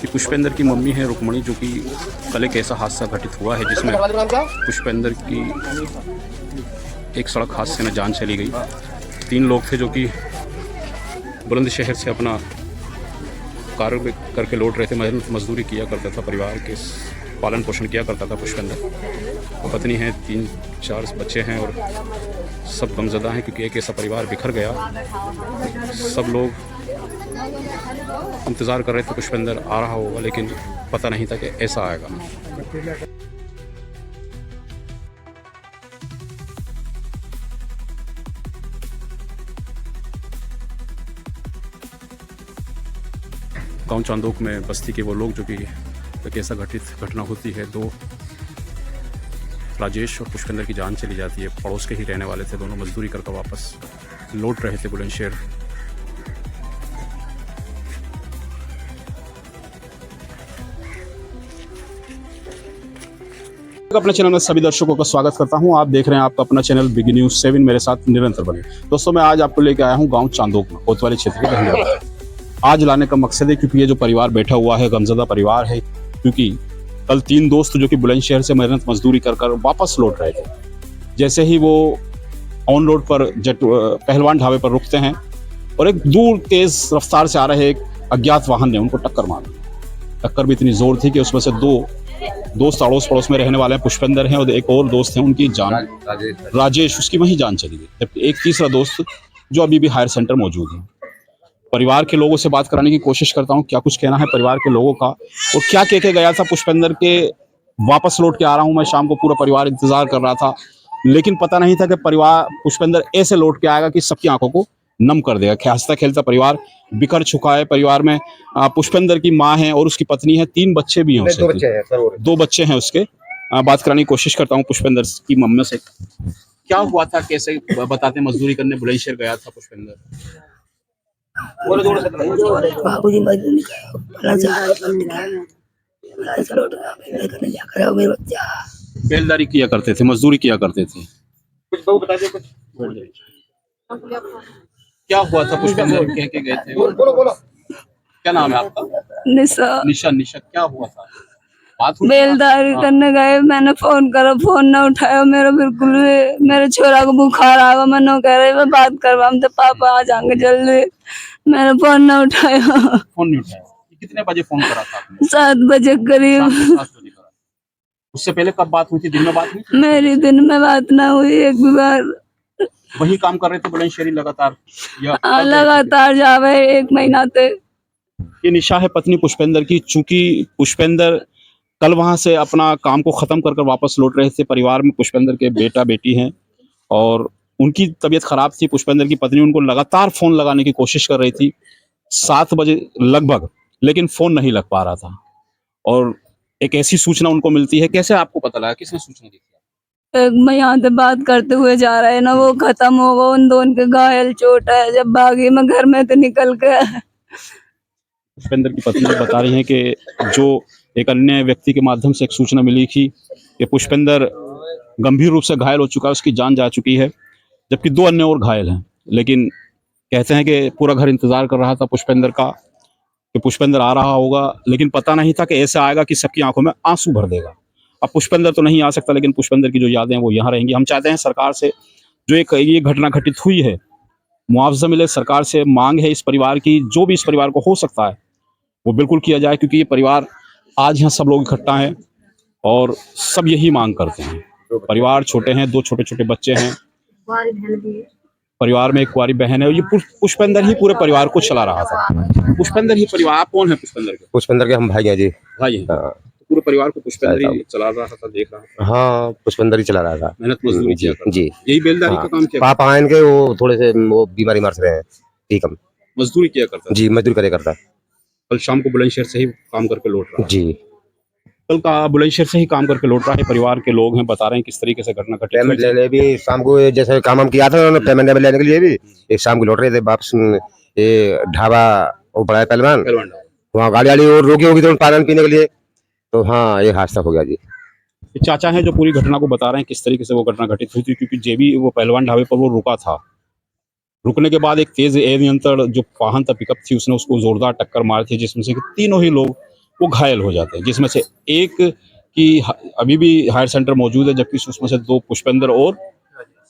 कि पुष्पेंद्र की मम्मी है रुक्मणी, जो कि कल एक ऐसा हादसा घटित हुआ है जिसमें पुष्पेंद्र की एक सड़क हादसे में जान चली गई। 3 लोग थे जो कि बुलंदशहर से अपना कार्य करके लौट रहे थे। मेहनत मजदूरी किया करता था, परिवार के पालन पोषण किया करता था पुष्पेंद्र। पत्नी है, 3-4 बच्चे हैं और सब गमज़दा हैं क्योंकि एक ऐसा परिवार बिखर गया। सब लोग इंतज़ार कर रहे थे पुष्पेंद्र आ रहा होगा, लेकिन पता नहीं था कि ऐसा आएगा। गांव चांदोक में बस्ती के वो लोग जो कि एक ऐसा घटना होती है, 2 राजेश और पुष्पेंद्र की जान चली जाती है। पड़ोस के ही रहने वाले थे, दोनों मजदूरी करके वापस लौट रहे थे बुलंदशहर। अपने चैनल में सभी दर्शकों का स्वागत करता हूं। आप देख रहे हैं आपका अपना चैनल बिग न्यूज़ 7, मेरे साथ निरंतर बने। दोस्तों, मैं आज आपको लेकर आया हूं गांव चांदोक में, कोतवाली क्षेत्र के रहने वाला। आज लाने का मकसद है क्योंकि ये जो परिवार बैठा हुआ है गमज़दा परिवार है, क्योंकि कल 3 दोस्त जो कि बुलंदशहर से मेहनत मजदूरी कर वापस लौट रहे थे। जैसे ही वो ऑन रोड पर पहलवान ढाबे पर रुकते हैं और एक दूर तेज रफ्तार से आ रहे एक अज्ञात वाहन ने उनको टक्कर मार दी। टक्कर भी इतनी जोर थी कि उसमें से 2 दोस्त अड़ोस पड़ोस में रहने वाले हैं, पुष्पेंद्र हैं और एक और दोस्त हैं, उनकी जान राजेश, उसकी वहीं जान चली गई। जबकि एक तीसरा दोस्त जो अभी भी हायर सेंटर मौजूद है। परिवार के लोगों से बात कराने की कोशिश करता हूँ, क्या कुछ कहना है परिवार के लोगों का और क्या कह के गया था पुष्पेंद्र के वापस लौट के आ रहा हूँ मैं, शाम को पूरा परिवार इंतजार कर रहा था। लेकिन पता नहीं था कि परिवार पुष्पेंद्र ऐसे लौट के आएगा कि सबकी आंखों को नम कर देगा। हंसता खेलता परिवार बिखर चुका है। परिवार में पुष्पेंद्र की माँ है और उसकी पत्नी है, 3 बच्चे भी हैं उसके। 2 बच्चे हैं उसके। बात कराने की कोशिश करता हूँ पुष्पेंद्र की मम्मी से। क्या हुआ था, कैसे बताते? मजदूरी करने बुलंदशहर गया था पुष्पेंद्र। बाबूजी मजदूरी बेलदारी किया करते थे, मजदूरी किया करते थे। कुछ बता दे कुछ। क्या हुआ था पुष्पेंद्र कह के गए थे? बोलो। क्या नाम है आपका? निशा। निशा, क्या हुआ था? बात हुई? बेलदारी करने गए, मैंने फोन करा, फोन ना उठाया। मेरा बिल्कुल भी, मेरे छोरा को बुखार आ गया। मैंने कह रही मैं बात करवा, हम तो पापा आ जाएंगे जल्दी। मैंने फोन ना उठाया। फोन नहीं उठाया। कितने बजे फोन करा था आपने? 7 बजे करीब। 7 बजे करा। उससे पहले कब बात हुई थी? दिन में बात हुई थी? मेरी दिन में बात ना हुई एक भी बार। वही काम कर रहे थे बुलंदशहर लगातार या लगातार जावे 1 महीना तक। ये निशा है पत्नी पुष्पेंद्र की। चूंकि पुष्पेंद्र कल वहां से अपना काम को खत्म कर वापस लौट रहे थे। परिवार में पुष्पेंद्र के बेटा बेटी हैं और उनकी तबीयत खराब थी। पुष्पेंद्र की पत्नी उनको लगातार फोन लगाने की कोशिश कर रही थी 7 बजे लगभग, लेकिन फोन नहीं लग पा रहा था। और एक ऐसी सूचना उनको मिलती है। कैसे आपको पता लगा, किसने सूचना दी थी? मैं यहाँ से बात करते हुए जा रहे ना, वो खत्म हो गया। उन दोनों के घायल चोट है। जब भागी मैं घर में तो निकल के। पुष्पेंद्र की पत्नी बता रही है कि जो एक अन्य व्यक्ति के माध्यम से एक सूचना मिली थी कि पुष्पेंद्र गंभीर रूप से घायल हो चुका है, उसकी जान जा चुकी है, जबकि 2 अन्य और घायल हैं। लेकिन कहते हैं कि पूरा घर इंतजार कर रहा था पुष्पेंद्र का कि पुष्पेंद्र आ रहा होगा, लेकिन पता नहीं था कि ऐसे आएगा कि सबकी आंखों में आंसू भर देगा। अब पुष्पेंद्र तो नहीं आ सकता, लेकिन पुष्पेंद्र की जो यादें हैं वो यहाँ रहेंगी। हम चाहते हैं सरकार से, जो एक ये घटना घटित हुई है, मुआवजा मिले। सरकार से मांग है इस परिवार की, जो भी इस परिवार को हो सकता है वो बिल्कुल किया जाए, क्योंकि ये परिवार आज यहाँ सब लोग इकट्ठा हैं और सब यही मांग करते हैं। परिवार छोटे हैं, 2 छोटे छोटे बच्चे हैं, परिवार में एक कुंवारी बहन है। ये पुष्पेंद्र ही पूरे परिवार को चला रहा था। पुष्पेंद्र ही परिवार। आप कौन है पुष्पेंद्र के? पुष्पेंद्र के हम भाई हैं जी। भाई हैं। तो पूरे परिवार को पुष्पेंद्र ही चला रहा था, देख रहा था। हाँ, पुष्पेंद्र ही चला रहा था। मेहनत मजदूरी जी जी। यही बेलदारी का काम किया। पापा आए इनके, वो थोड़े से वो बीमारी मार रहे हैं, ठीक हम मजदूरी किया करता जी, मजदूरी करे करता। कल शाम को बुलंदशहर से ही काम करके लौट रहा जी। कल का बुलंदशहर से ही काम करके लौट रहा है। परिवार के लोग हैं, बता रहे हैं किस तरीके से घटना घटी। पेमेंट लेने भी शाम को, जैसे काम हम किया था उन्होंने, पेमेंट लेने के लिए भी एक शाम को लौट रहे थे वापस। ये ढाबा वो बड़ा है पहलवान, वहाँ गाड़ी वाड़ी और रोकी होगी तो पालन पीने के लिए, तो हाँ ये हादसा हो गया जी। चाचा हैं जो पूरी घटना को बता रहे हैं किस तरीके से वो घटना घटित हुई थी। क्योंकि जेबी वो पहलवान ढाबे पर वो रुका था। रुकने के बाद एक तेज अनियंत्रण जो वाहन था, पिकअप थी, उसने उसको जोरदार टक्कर मारी थी, जिसमें से कि 3 ही लोग वो घायल हो जाते हैं, जिसमें से एक की अभी भी हायर सेंटर मौजूद है, जबकि उसमें से 2 पुष्पेंद्र और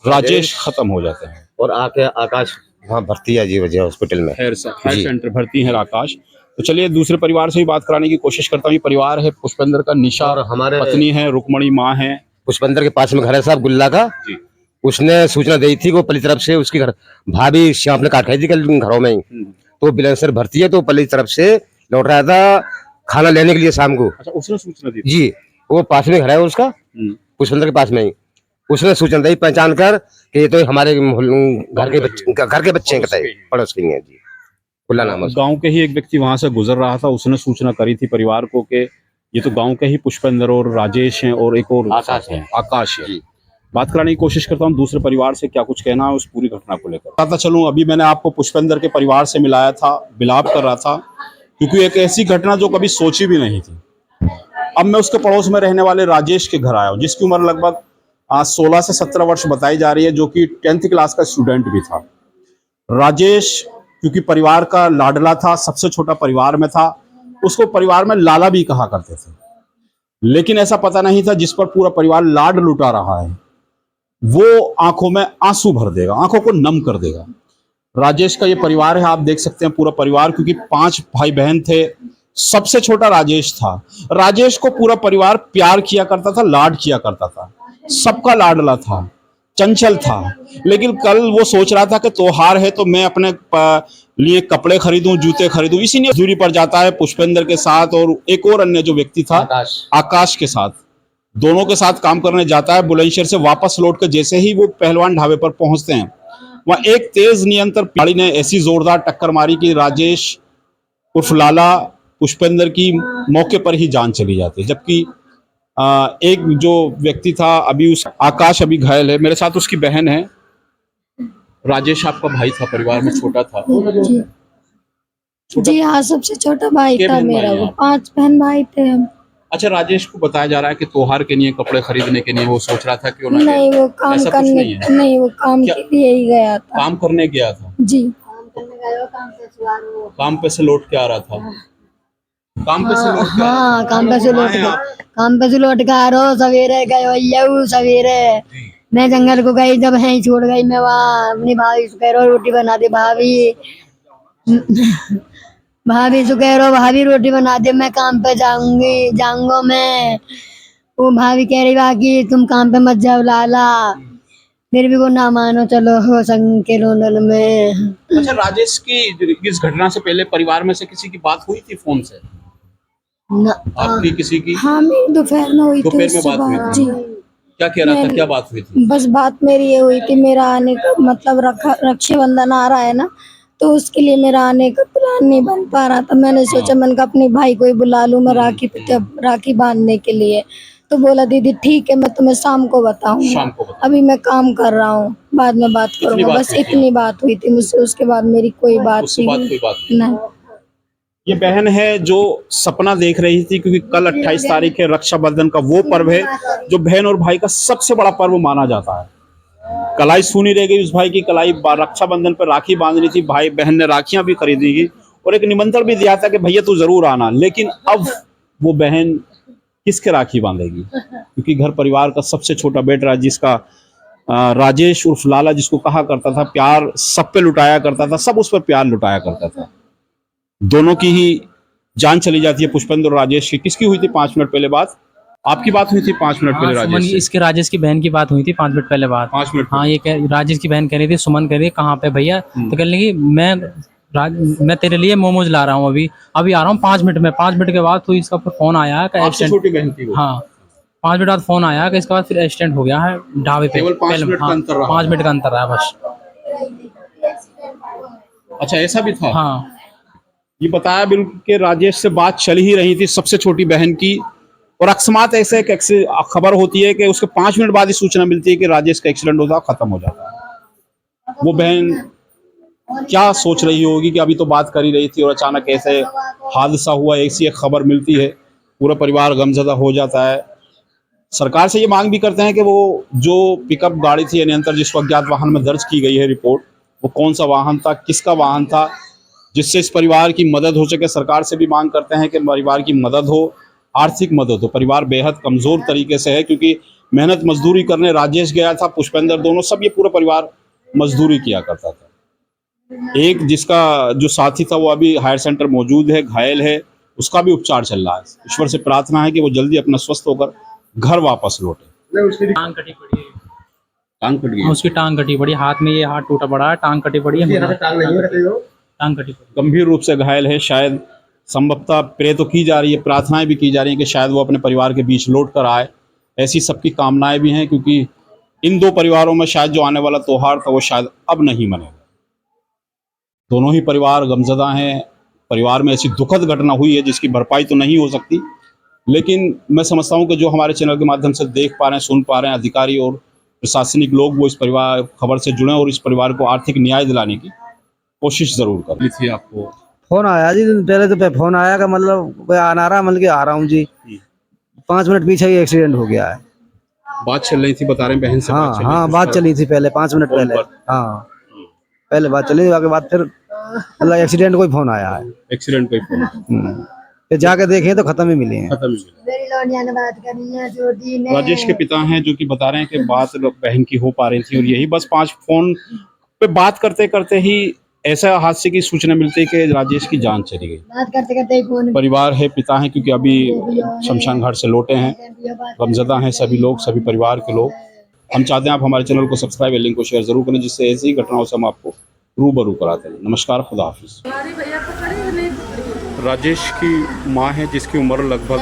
राजेश खत्म हो जाते हैं। और आके आकाश वहाँ भर्ती है जी वजह हॉस्पिटल में। हायर जी। सेंटर भर्ती है आकाश। तो चलिए दूसरे परिवार से भी बात कराने की कोशिश करता हूँ। ये परिवार है पुष्पेंद्र का, निशा और हमारे पत्नी है, रुक्मणी माँ है। पुष्पेंद्र के पास में घर है साहब गुल्ला का जी। उसने सूचना दी थी को पल्ली तरफ से उसकी घर भाभी श्याम ने काट खाई थी कल घरों में ही। तो बिलेंसर भर्ती है तो पल्ली तरफ से लौट रहा था खाना लेने के लिए शाम को। अच्छा, उसने सूचना दी थी? जी, वो पास में घर है उसका पुष्पेंद्र के पास में ही। उसने सूचना दी पहचान कर कि ये तो हमारे घर के बच्चे हैं, बताइए पड़ोस के हैं जी। गुल्ला नाम है। गांव के ही एक व्यक्ति वहां से गुजर रहा था, उसने सूचना करी थी परिवार को कि ये तो गांव के ही पुष्पेंद्र और राजेश हैं और एक और आकाश है। बात कराने की कोशिश करता हूँ दूसरे परिवार से, क्या कुछ कहना है उस पूरी घटना को लेकर। बताता चलूं, अभी मैंने आपको पुष्पेंद्र के परिवार से मिलाया था, विलाप कर रहा था, क्योंकि एक ऐसी घटना जो कभी सोची भी नहीं थी। अब मैं उसके पड़ोस में रहने वाले राजेश के घर आया हूँ, जिसकी उम्र लगभग 16 से 17 वर्ष बताई जा रही है, जो कि 10th क्लास का स्टूडेंट भी था। राजेश क्योंकि परिवार का लाडला था, सबसे छोटा परिवार में था, उसको परिवार में लाला भी कहा करते थे। लेकिन ऐसा पता नहीं था जिस पर पूरा परिवार लाड लुटा रहा है वो आंखों में आंसू भर देगा, आंखों को नम कर देगा। राजेश का ये परिवार है, आप देख सकते हैं पूरा परिवार, क्योंकि 5 भाई बहन थे, सबसे छोटा राजेश था। राजेश को पूरा परिवार प्यार किया करता था, लाड किया करता था, सबका लाडला था, चंचल था। लेकिन कल वो सोच रहा था कि त्योहार है तो मैं अपने लिए कपड़े खरीदूं, जूते खरीदूं, इसीलिए दूरी पर जाता है पुष्पेंद्र के साथ और एक और अन्य जो व्यक्ति था आकाश के साथ, दोनों के साथ काम करने जाता है। बुलंदशहर से वापस लौटकर जैसे ही वो पहलवान ढाबे पर पहुंचते हैं, वहां एक तेज नियंत्रण गाड़ी ने ऐसी जोरदार टक्कर मारी कि राजेश उर्फ लाला पुष्पेंद्र की मौके पर ही जान चली जाती है। जबकि एक जो व्यक्ति था अभी उस आकाश अभी घायल है। मेरे साथ उसकी बहन है। राजेश आपका भाई था, परिवार में छोटा था। जी हाँ, सबसे छोटा भाई के था बहन मेरा। भाई वो आप? 5 बहन भाई थे हम। अच्छा, राजेश को बताया जा रहा है कि त्योहार के लिए कपड़े खरीदने के लिए वो सोच रहा था कि नहीं, वो काम ऐसा कुछ करने नहीं है। नहीं, वो काम क्या? के लिए ही गया था। काम करने गया था? जी, काम पे से लौट के आ रहा था। काम पे से लौट के आ रहा हाँ, था। काम पे से लौट कहाँ हैं के काम पे से लौट के आ रहा हूँ। सवेरे गए सवेरे मैं जंगल को गई, जब है छोड़ गई मैं वहाँ अपनी भाभी से कह रहा हूँ रोटी बना दे भाभी। भाभी से कह रहा हूँ भाभी रोटी बना दे, मैं काम पे जाऊंगा मैं। वो भाभी कह रही बाकी तुम काम पे मत जाओ लाला, फिर भी वो ना मानो, चलो हो संग के रोनल में। अच्छा, राजेश की इस घटना से पहले परिवार में से किसी की बात हुई थी फोन से? ना, आपकी किसी की? हाँ, मेरी दोपहर में हुई थी दोपहर में उससे बात हुई बात। थी? जी, क्या कह रहा था, क्या बात हुई थी? बस बात मेरी ये हुई थी, मेरा आने का मतलब रक्षाबंधन आ रहा है ना, तो उसके लिए मेरा आने का प्लान नहीं बन पा रहा था। मैंने सोचा मैंने कहा अपने भाई को ही बुला लूं मैं राखी बांधने के लिए। तो बोला दीदी ठीक है, मैं तुम्हें शाम को बताऊंगा। शाम को बताऊंगा। अभी मैं काम कर रहा हूँ, बाद में बात करूंगा। बात बस हुई थी? इतनी बात हुई थी मुझसे, उसके बाद मेरी कोई बात उससे नहीं बात हुई। कोई बात नहीं। नहीं। ये बहन है जो सपना देख रही थी, क्योंकि कल 28 तारीख है, रक्षाबंधन का वो पर्व है जो बहन और भाई का सबसे बड़ा पर्व माना जाता है। कलाई सुनी रह गई उस भाई की, कलाई रक्षाबंधन पर राखी बांधनी थी, भाई बहन ने राखियां भी खरीदी थी और एक निमंत्रण भी दिया था कि भैया तू जरूर आना। लेकिन अब वो बहन किसके राखी बांधेगी, क्योंकि घर परिवार का सबसे छोटा बेटा जिसका राजेश उर्फ लाला, जिसको कहा करता था, प्यार सब पे लुटाया करता था, सब उस पर प्यार लुटाया करता था। दोनों की ही जान चली जाती है, पुष्पेंद्र और राजेश की। किसकी हुई थी 5 मिनट पहले बात? आपकी बात हुई थी 5 मिनट पहले राजेश से? इसके राजेश की बहन की बात हुई थी 5 मिनट पहले बात। 5 मिनट हाँ, ये राजेश की बहन कह रही थी, सुमन कह रही थी कहाँ पे भैया, तो कह लगी मैं तेरे लिए मोमोज ला रहा हूँ, अभी आ रहा हूँ 5 मिनट में। 5 मिनट के बाद तो इसका फोन आया कि आपसे छोटी बहन थी वो? हाँ, 5 मिनट बाद फोन आया कि इसके बाद फिर एक्सीडेंट हो गया है ढाबे पे। केवल 5 मिनट का अंतर रहा? 5 मिनट का अंतर रहा बस। अच्छा, ऐसा भी था? हाँ, ये बताया बिल्कुल कि राजेश से बात चल ही रही थी सबसे छोटी बहन की, और अकस्मात ऐसे एक खबर होती है कि उसके 5 मिनट बाद ही सूचना मिलती है कि राजेश का एक्सीडेंट होता, खत्म हो जाता है। वो बहन क्या सोच रही होगी कि अभी तो बात कर ही रही थी और अचानक ऐसे हादसा हुआ, ऐसी एक खबर मिलती है, पूरा परिवार गमजदा हो जाता है। सरकार से ये मांग भी करते हैं कि वो जो पिकअप गाड़ी थी अनियंत्रित, जिसको अज्ञात वाहन में दर्ज की गई है रिपोर्ट, वो कौन सा वाहन था, किसका वाहन था, जिससे इस परिवार की मदद हो सके। सरकार से भी मांग करते हैं कि परिवार की मदद हो, आर्थिक मदद हो। परिवार बेहद कमज़ोर तरीके से है, क्योंकि मेहनत मजदूरी करने राजेश गया था, पुष्पेंद्र, दोनों सब ये पूरा परिवार मजदूरी किया करता था। एक जिसका जो साथी था वो अभी हायर सेंटर मौजूद है, घायल है, उसका भी उपचार चल रहा है। ईश्वर से प्रार्थना है कि वो जल्दी अपना स्वस्थ होकर घर वापस लौटे। टांग कटी पड़ी है, टांग कट गई, उसकी टांग कटी पड़ी, हाथ में ये हाथ टूटा पड़ा है, टांग कटी पड़ी है, टांग कटी पड़ी। गंभीर रूप से घायल है। शायद संभवतः प्रे तो की जा रही है, प्रार्थनाएं भी की जा रही हैं कि शायद वो अपने परिवार के बीच लौट कर आए। ऐसी सबकी कामनाएं भी हैं, क्योंकि इन दो परिवारों में शायद जो आने वाला त्योहार था वो शायद अब नहीं मनेगा। दोनों ही परिवार गमज़दा हैं। परिवार में ऐसी दुखद घटना हुई है जिसकी भरपाई तो नहीं हो सकती, लेकिन मैं समझता हूं कि जो हमारे चैनल के माध्यम से देख पा रहे हैं, सुन पा रहे हैं, अधिकारी और प्रशासनिक लोग, वो इस परिवार खबर से जुड़े और इस परिवार को आर्थिक न्याय दिलाने की कोशिश जरूर करें। थी आपको फोन आया जी, पहले तो फोन आया का मतलब कोई आना रहा, मतलब कि आ रहा हूँ जी, 5 मिनट पीछे ही एक्सीडेंट हो गया है। बात चल रही थी, बता रहे हैं बहन से। हाँ हाँ, बात चली थी पहले 5 मिनट पहले। हाँ, पहले बात चली, उसके बाद फिर मतलब एक्सीडेंट कोई फोन आया है। एक्सीडेंट कोई फोन फिर जाके देखे तो खत्म ही मिले हैं। खत्म ही मिला। राजेश के पिता हैं जो कि बता रहे हैं कि बात बहन की हो पा रही थी, और यही बस 5 फोन पे बात करते करते ही ऐसा हादसे की सूचना मिलती है कि राजेश की जान चली गई। बात करते करते ही फोन परिवार है, पिता हैं, क्योंकि अभी शमशान घाट से लौटे हैं। गमज़दा हैं सभी लोग, सभी परिवार के लोग। हम चाहते हैं आप हमारे चैनल को सब्सक्राइब और लिंक को शेयर जरूर करें, जिससे ऐसी घटनाओं से हम आपको रूबरू कराते हैं। नमस्कार, खुदा हाफिज। राजेश की माँ है जिसकी उम्र लगभग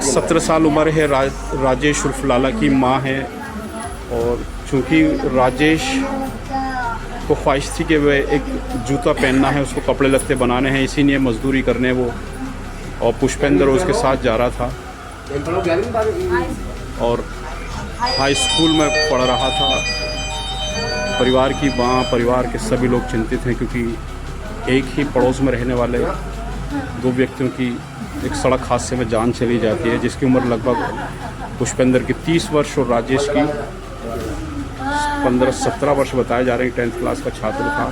17 साल उम्र है। राजेश उर्फ लाला की माँ है, और चूँकि राजेश को ख्वाहिश थी कि वह एक जूता पहनना है, उसको कपड़े लत्ते बनाने हैं, इसीलिए मजदूरी करने वो और पुष्पेंद्र उसके साथ जा रहा था और हाई स्कूल में पढ़ रहा था। परिवार की माँ, परिवार के सभी लोग चिंतित हैं, क्योंकि एक ही पड़ोस में रहने वाले 2 व्यक्तियों की एक सड़क हादसे में जान चली जाती है, जिसकी उम्र लगभग पुष्पेंद्र की 30 वर्ष और राजेश की 15-17 वर्ष बताए जा रहे हैं। 10th क्लास का छात्र था।